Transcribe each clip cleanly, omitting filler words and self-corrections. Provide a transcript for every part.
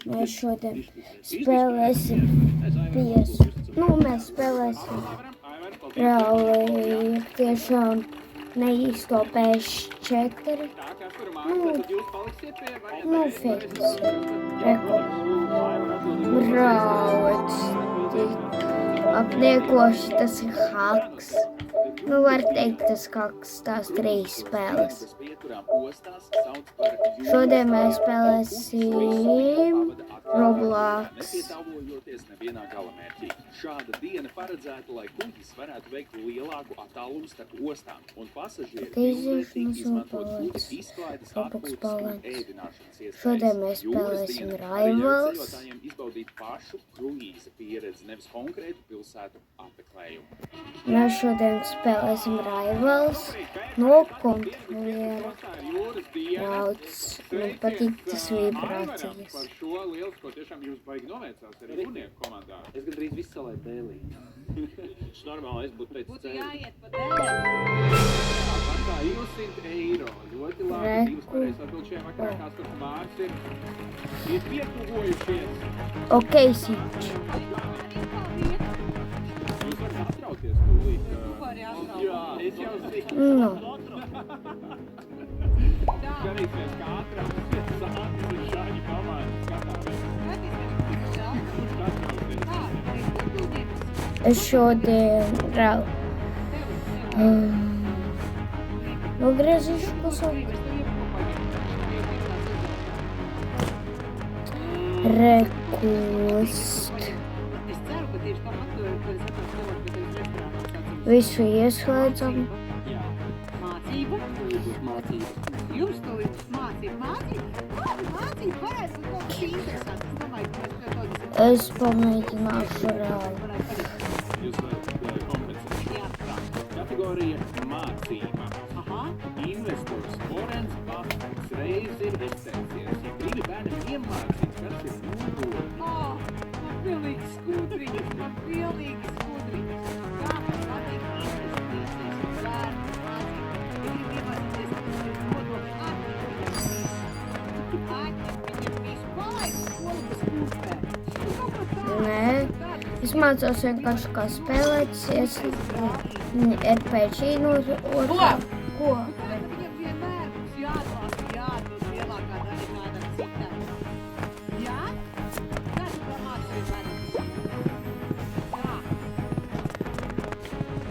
Mēs šodien spēlēsim mēs spēlēsim reāli tiešām neīsto PS4. Fiks. Brauc. Apniekoši tas ir haks. Var teikt, tas haks tās 3 spēles. Šodien mēs spēlēsim Roblox. Šāda diena paredzēta, lai kuģis varētu veikt lielāku attālumu starp ostām un pasažieri izmantot kuģis izklaides atpūtas un ēdināšanas iespējas. Šodien mēs spēlēsim Rivals. Izbaudīt pašu kruīza pieredzi, nevis konkrētu pilsētu apmeklējumu. Mēs šodien spēlēsim Rivals no kontroliera. Brauc, man patīk tas vibrācijas. Par šo lielisko tiešām jūs baigi noveicās arī Unieku komandā. Es gandrīz visu salēt dēlī. Tas normāli, es būtu teicis ceļu. Jāiet pa dēlī. Pārtā 200 eiro. Ļoti labi. Divas pareizes atbild šajā vakarā, kāds tur Mārs ir pietuvojušies. Ok, Sič. Jūs varat atrauties tūlīt. Tu vari atrauties. Jā, es jau zinu. Skatīsimies, kā atrauties Sānis un Šāņi komandas skatāmies. Es šodien nogriezīšu pusauku. Rekust. Visu ieslēdzam. Mācība? Jums to ir mācība? Varētu būt kaut kas interesants. Es pamēģināšu reāli. Jūs varat kompensēt. Kategorija mācība. Investors Orens Buffets reiz ir izteicies. Ja gribi bērniem iemācīt, kas ir jūrori. Man pilnīgi skudriņi. Kā man patīk investīcijas un bērnu mācīt. Ja gribi iemācīties, kas ir nodokļu viņam visu palaid skolu bez kūpē. Nē, es mācos vienkārši kā spēlēties, RPG no otrā. Ko? Viņam vienmēr mums jāatbalsta, jādod lielākā daļa kādam citam. Jā? Kā tu to mācīji bērnam? Jā.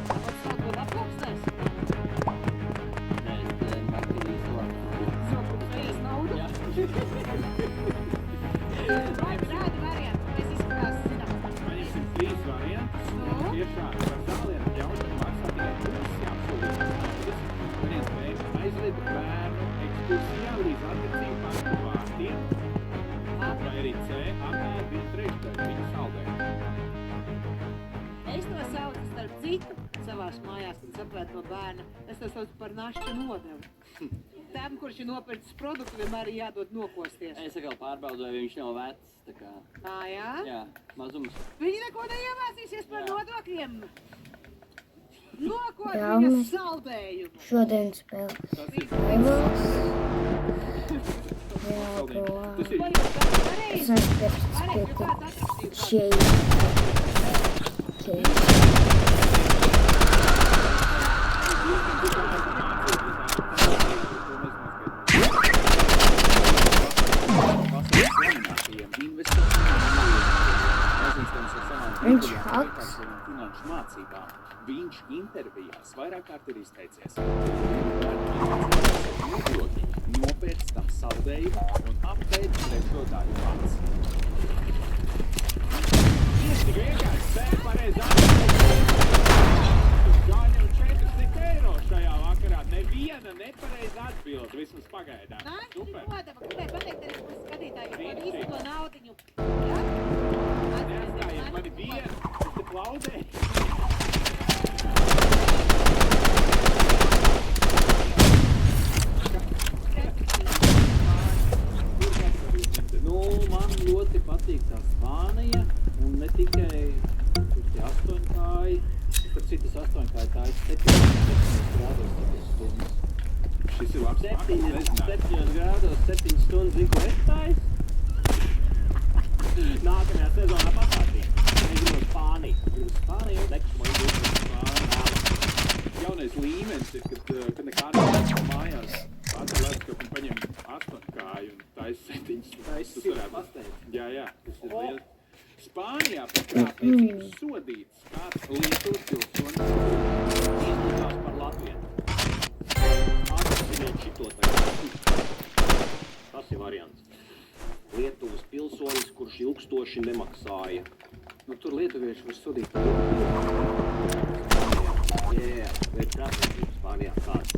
Tāpēc sākot aploksnēs? Nē, es marķinīju sokupējies naudu? Jā. Tādi varianti, mēs izskatās zinām. Man ir 3 varianti. Tiešām par tāliem jautājumu maksā tikai pusi absolūti naudas. Man iespēja aizved bērnu ekskursijā līdz attiecību parku vārtiem. Vai arī C, apmēr 1/3 viņu saldējumu. Es to saucu starp citu savās mājās, kad saprāt no bērna. Es to saucu par našķu nodevu. Tam, kurš ir nopircis produktu, vienmēr ir jādod nokosties. Es atkal pārbaudu, vai viņš nav vecs, tā kā... Jā? Jā, mazums. Viņi neko neiemācīsies par nodokļiem. Nokot viņas saldējumu. Šodien spēlēs Rivals. Jā, es nespērstu spēlēt šeit. Viņš haks. Viņš intervijās vairāk kārt ir izteicies. Nopēc tam saldējumu un apteic trešo daļu pats. Tieši vienkārši spēja pareizi jāņem 400 eiro šajā vakarā. Neviena nepareiza atbilde, vismaz pagaidām. Super. Gribēju pateikt arī skatītājiem par visu to naudiņu. Ja? Neatstājiet mani vienu, es te plaudēju. Man ļoti patīk tā Spānija un ne tikai tie 8-kāji. Starp citas 8-kāji tā ir 7 grādos 7 stundas. Šis ir labs 7 grādos 7 stundas, zinu, ko es tājas? Spāniju nekustamā Jaunais līmenis ir, kad nekādīgi mājās atver leduskapu un paņem 8 kāju un taisa 7. Tas varētu pasteigt. Jā, tas ir liels. Spānijā par krāpniecību sodīts kāds Lietuvas pilsonis izlūkās par Latviju. Atsiniet šito tagad. Tas ir variants. Lietuvas pilsonis, kurš ilgstoši nemaksāja. Nu, tur lietuvieši var sodīt par Jā, vai krāpniecību Spānijā kāds.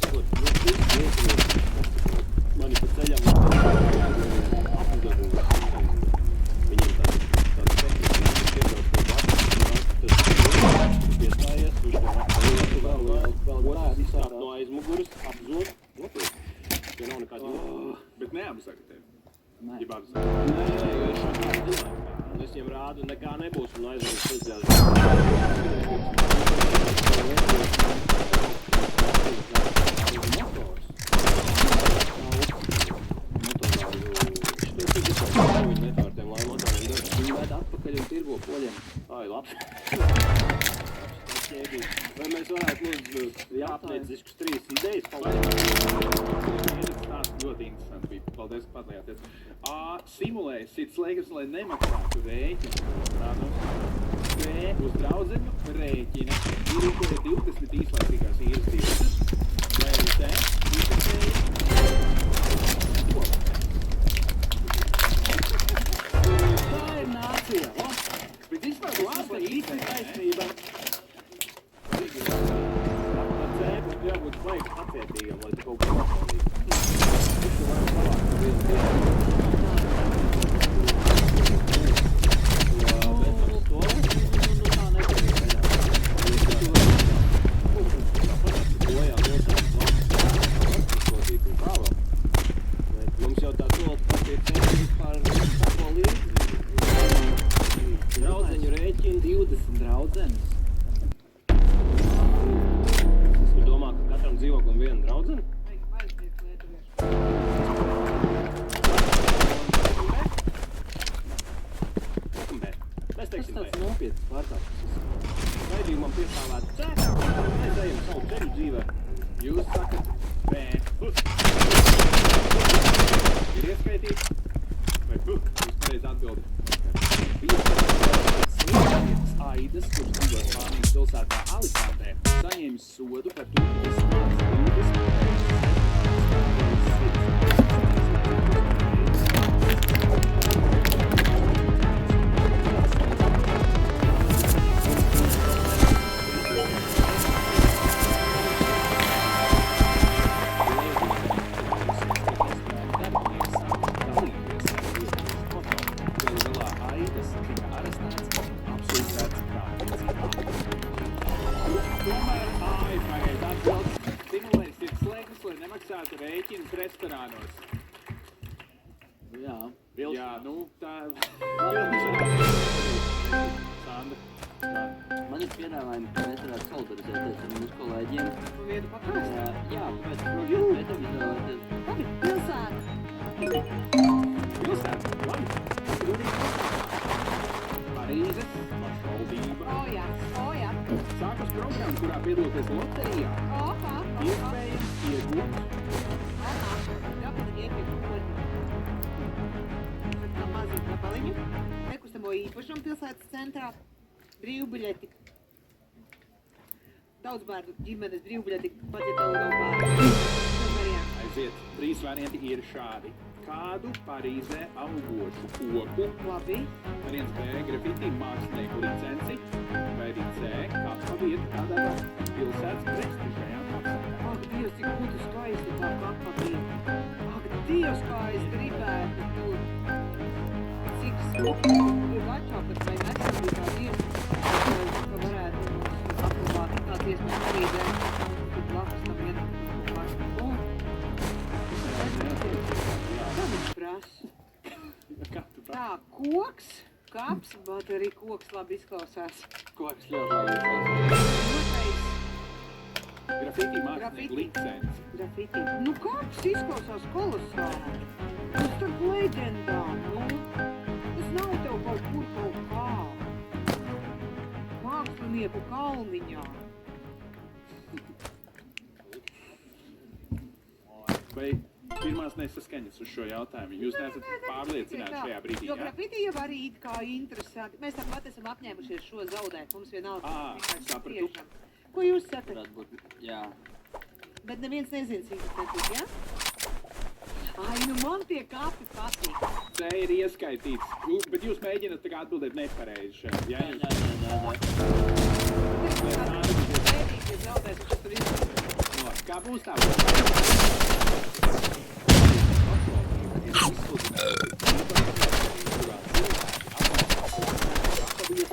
Lietuvieši, mani pa ceļam apgadu. Viņiem tāds tehniski iebrauc pie Latvijas, tas piestājies, viņš tev vēl visāp no aizmuguras, apzod, notiek. Ja nav nekāds Bet neapsaka tevi. Nē. Jeb apsaka. Nē, jo es šādā zinām. Un es viņiem rādu, nekā nebūs un aizmuguras speciāli. Atpakaļ un tirgo poļiem. Ai, labi. Vai mēs varētu lūdzu jāapnieciskus 3 idejas Tas ļoti interesanti bija. Paldies, ka padalījāties. Simulēja sit slēgas, lai nemaksātu rēķinu. B uz draudzeņu rēķina. Ir 20 īslaicīgās īres tiesas. Vai arī C izpēja. Tā ir nācija. Bet vispār labi īsti taisnība. Ar C būtu jābūt baigi pacietīgam, lai tu kaut ko pasauļīgi. Visu var savākt vienu dienu. Bet par to, tā nedarīja vairāk. Bojā dotās sodīt un kā vēl. Bet mums jau tā solta patiek par sako līdzi. Draudzeņu rēķini 20 draudzenes. Es domā, ka katram dzīvoklim viena draudzene. Mēs teiksim Tas B. tāds nopietns pārkāpums. Raidījumam piestāvētu C. Mēs ejam savu ceļu dzīvē. Jūs sakat B. Ir ieskaitīts? Vai Jūs pareizi atbildi? Slimnieks Aidas, kurš dzīvo Spānijas pilsētā Alicantē, saņēmis sodu par to, ka vismaz 20 simulēsiet slēgas, lai nemaksātu rēķinus restorānos. Jā. Jā, nu tā... Sandra. Man ir piedāvājumi, ka mēs varētu solidarizēties ar mūsu kolēģiem. Vietu pakāst? Jā, pēc projekta pētam izvēlēties. Labi, pilsēta. Pilsēta, labi. Parīze, pašvaldība. O jā. Sākas programma, kurā piedaloties loterijā. Oha. Iespējams iegūt. Aha. Kāpēc iepirkt? Tā maziņa gabaliņa. Nekustamo īpašumu pilsētas centrā. Brīvbiļeti. Daudzbērnu ģimenes brīvbiļeti, pat ja tev nav bērnu. Aiziet, 3 varianti ir šādi. Kādu Parīzē augošu koku, Labi. variants B, grafiti mākslinieku licenci, vai arī C, kāds pavietu kādā pilsētas prestižajā kapsētā. Ak, Dievs, cik būtu skaisti tā kapa bija. Ak, Dievs, kā es gribētu tur. Cik smuki tur vačākat vai nesam bija tāda iespēja, ka varētu mums apglabāt tāds iespējas Parīzē. Tur blakus tam viena pašu. Kā viņš prasa? Kā tu prasa? Tā, koks, kaps, bet arī koks labi izklausās. Koks ļoti labi. Otrais Grafiti mākslinieku Grafiti. licenci. grafiti. Nu, kaps izklausās kolosāli. Tas starp leģendām, nu. Tas nav tev kaut kur kaut kā. Mākslinieks Mednieku kalniņā. Vai pirmās nesaskaņas uz šo jautājumu? Jūs neesat pārliecināti šajā brīdī, Jo jā? grafiti jau arī it kā interesanti. Mēs tāpat esam apņēmušies šo zaudēt. Mums vienalga vienkārši sapratu. tiešām. Ko jūs sakat? Varētu būt, jā. Bet neviens nezina, cik tas ir, jā? Ai, nu man tie kapi patīk. Te ir ieskaitīts, bet jūs mēģināt tā kā atbildēt nepareizi šeit, jā? Jā. Pēdīgi zaudēt, kas tur ir. Kā būs tā?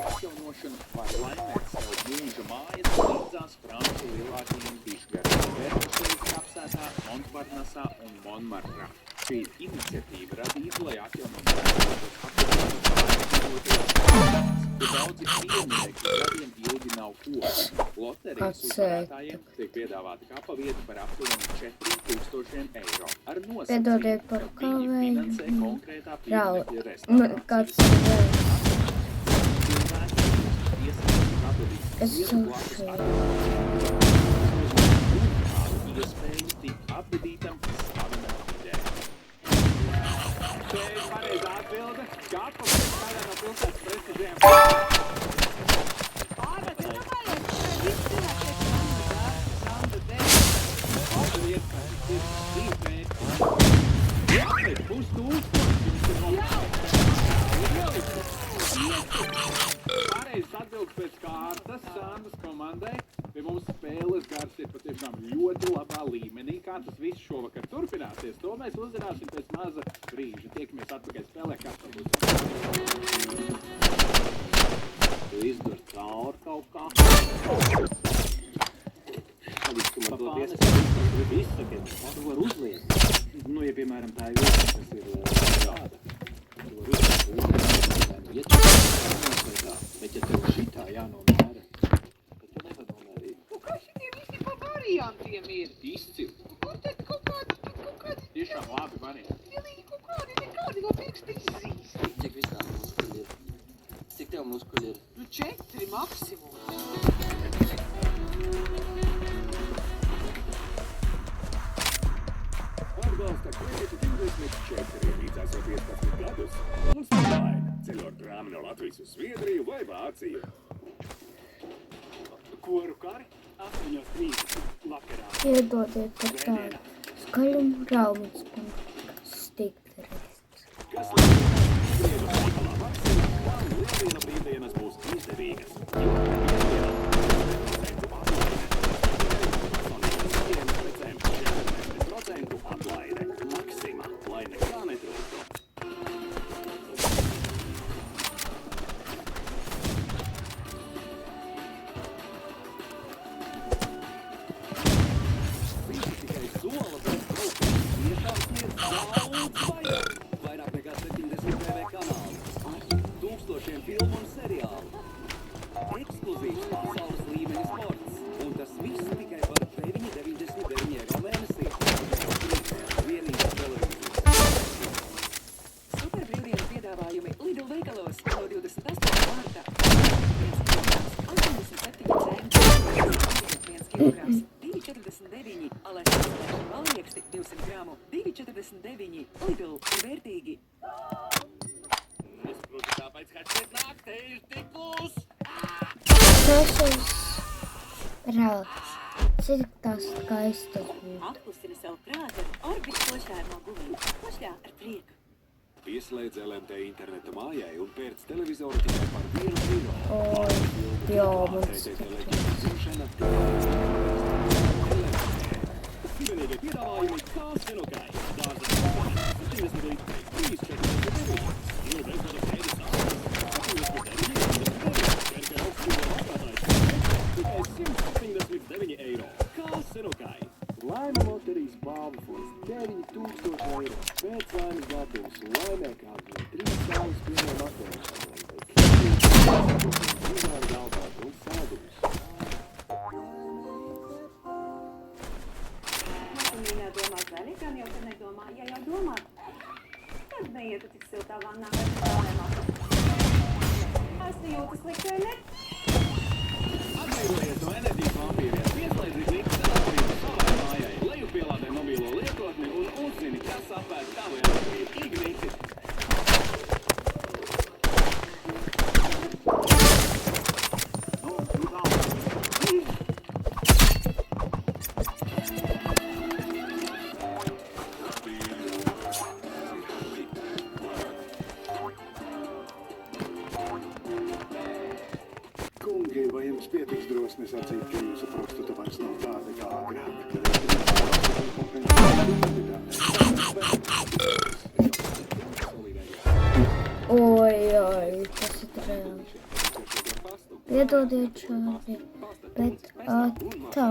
Atjaunošanu var laimēt savu mūža mājas līdzās Francu lielākajiem bišgariem Veršeļas kapsētā, Montparnasā un Monmartrā. Šī iniciatīva radīta, lai atjaunotu daudzi pieminieki gadiem ilgi nav koki. Loterijas uzvarētājiem tiek piedāvāta kapa vieta par aptuveni 4000 eiro. Ar nosacījumu, ka viņi finansē konkrētā pieminiekļa restorācijas. Kāds Es zūšu. Iespēju tikt apbedītam slavenam idejā. Te ir pareizā atbilde. Kāpēc kādā no pilsētas prestižiem? Bet es domāju, ka viss cilvēks ir Sanda Dēļ. Pareizs atbildes pēc kārtas Sandas komandai. Pie mums spēles gars ir patiešām ļoti labā līmenī. Kā tas viss šovakar turpināsies, to mēs uzzināsim pēc maza brīža. Tiekamies atpakaļ spēlē, kas tur būs. Tu izdod cauri kaut kā. Tagad tu man dod iespēju, ka tu gribi izsakiet, tu var uzliet. Nu, ja piemēram tā ir vieta, kas ir tāda, tu var uzliet, bet ja tev šitā jānomēra, tad tu nevar nomērīt. Kā šitie visi pa variantiem ir? Izcili. Kur te kaut kādi, Tiešām labi varianti. pilīgi kaut kādi, nekādi no pirksti izzīsti. Cik visām muskuļi ir? Cik tev muskuļi ir? Nu 4 maksimums. Atbalsta kredītu 24 līdzās jau 15 gadus. Un Spēlaini ceļot grāmi no Latvijas uz Zviedriju vai Vāciju. Koru kari 8:30 vakarā. Iedodiet par tādu skaļumu raumas stipris. Kas Zviedru veikalā Maksima, kā lieldiena brīvdienas būs izdevīgas. Jo atlaide. Maksima, lai nekā netrūktu. Visi tikai sola, bet braukums tiešām sniedz daudz vairāk. Vairāk nekā 70 TV kanāli. Ar tūkstošiem filmu un seriālu. Ekskluzīvs pasaules līmeņa sports. Un tas viss tikai par 9,99 eiro mēnesī. Vienīgā televīzija. Superbrīvdienu piedāvājumi Lidl veikalos no 28. marta. 87 centi. 1 kilograms. 2,49. Alēšanas valieksti 200 gramu. 2,49. Lidl ir vērtīgi. Es protu, kāpēc šeit nāk, te ir tik klus. Trešais rauds. Cik tas skaistas būtu. Apklusina savu prātu ar Orbit košļājumu gumiju. Košļā ar prieku. Pieslēdz LMT interneta mājai un pērc televizoru tikai par 1 eiro. Oi, jā, man Vienīgie piedāvājumi kā Senokai. Dārza 70 litri, 3,49. Jo bezvada pēdas sākas, 79, Perka augstspīduma apgādājs, tikai 179 eiro. Kā Senokai. Laima loterijas balvu fonds 9000 eiro. Pēc laimes datums un laimē kādu no 3 saules pilniem atvēlēšanām. Uzvāri galvāt un sēdumus. Mīļā domā zaļi, gan jau te nedomā. Ja jau domā, tad neietu tik siltā vannā vai tā nemāk. Es nejūtu slikti, vai ne? drosmi sacīt, ka jūsu prostata vairs nav tāda kā agrāk. Oi, tas ir reāli. Piedodiet šādi, bet tā.